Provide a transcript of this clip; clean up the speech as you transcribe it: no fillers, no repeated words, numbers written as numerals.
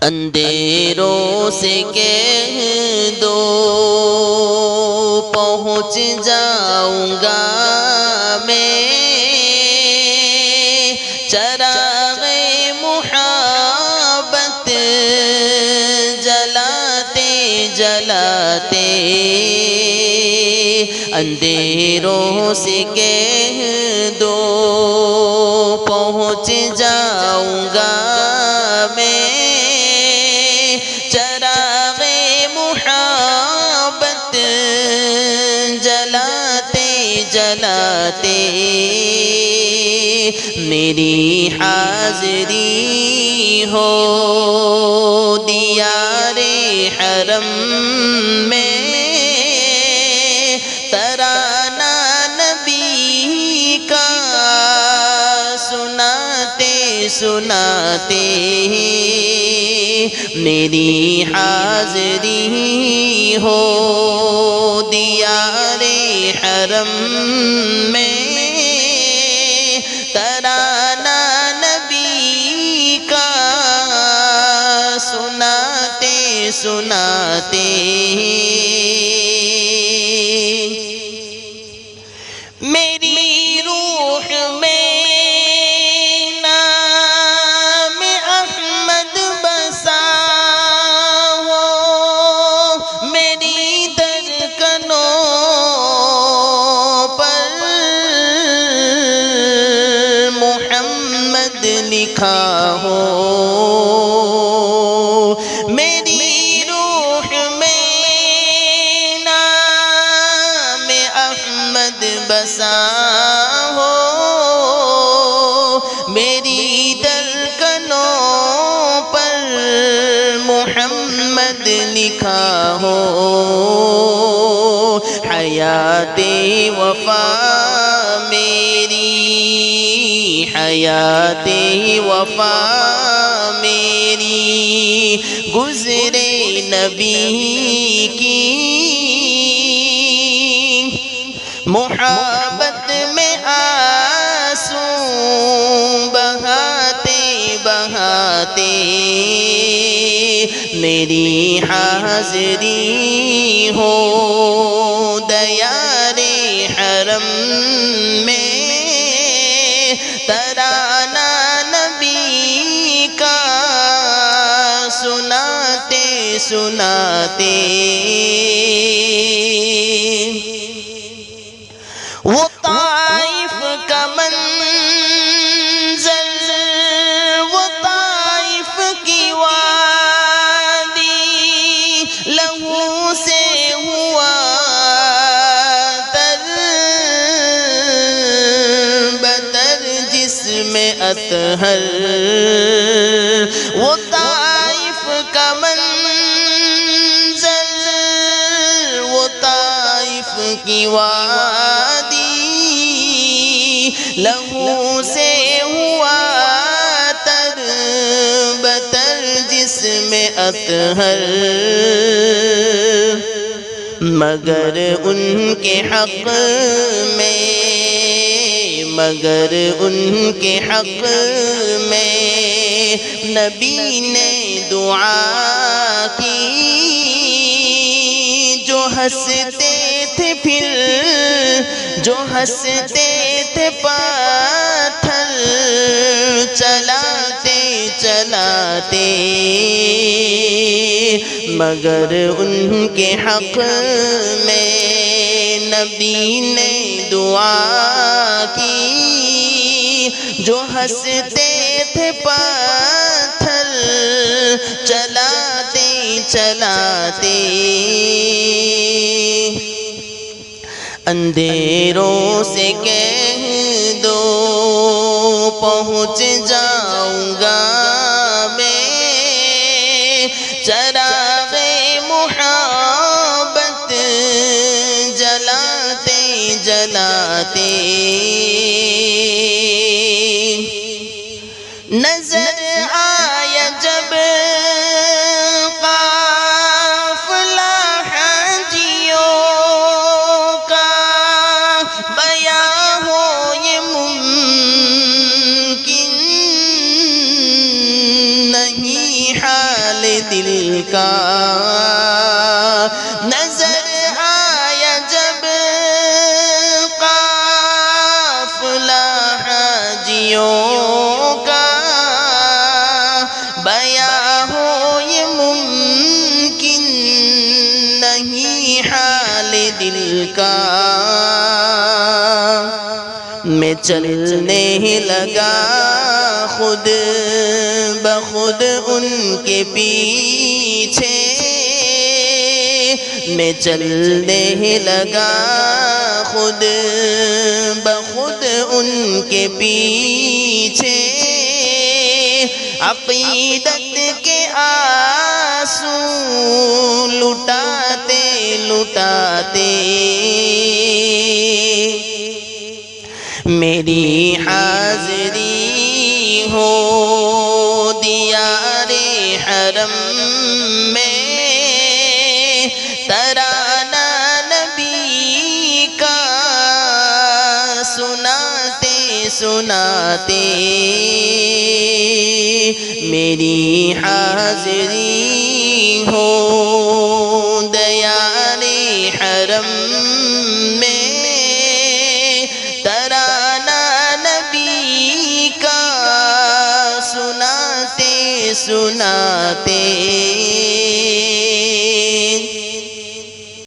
اندھیروں سے کہہ دو پہنچ جاؤں گا میں، چراغ محبت جلاتے جلاتے، اندھیروں سے کہہ دو پہنچ جاؤں گا میں، چراغ محبت جلاتے جلاتے، میری حاضری ہو دیار حرم میں، ترانہ نبی کا سناتے سناتے، میری حاضری ہو دیار حرم میں، ترانہ نبی کا سناتے سناتے، میری روح میں نام احمد بسا ہو، میری دھڑکنوں پر محمد لکھا ہو، میری روح میں نام احمد بسا ہو، میری دھڑکنوں پر محمد لکھا ہو، حیات وفا میری، حیات وفا میری گزرے نبی کی، محبت میں آنسو بہاتے بہاتے، میری حاضری ہو دیار حرم میں، ترانہ نبی کا سناتے سناتے، وہ طائف کا منظر، وہ طائف کی وادی، لہو سے ہوا تر بتر جسم اطہر، وہ طائف کا منظر، وہ طائف کی وادی، لہو سے ہوا تر بتر جسم اطہر، مگر ان کے حق میں، مگر ان کے حق میں نبی نے دعا کی، جو ہنستے تھے پھر، جو ہنستے تھے پاتھر چلاتے چلاتے، مگر ان کے حق میں نبی نے دعا کی، جو ہنستے تھے پاتھر چلاتے چلاتے، اندھیروں سے کہہ دو پہنچ جاؤں گا میں، چراغ محبت جلاتے جلاتے، نظر آیا جب قافلہ حاجیوں کا، بیاں ہو یہ ممکن نہیں حال دل کا نظر آیا جب قافلہ حاجیوں کا بیاں ہو یہ ممکن نہیں حال دل کا میں چلنے لگا خود بخود ان کے پیچھے میں چلنے لگا خود بخود ان کے پیچھے عقیدت کے آنسو لٹاتے لٹاتے میری حاضری ہو دیار حرم میں ترانہ نبی کا سناتے سناتے میری حاضری ہو دیار حرم میں سناتے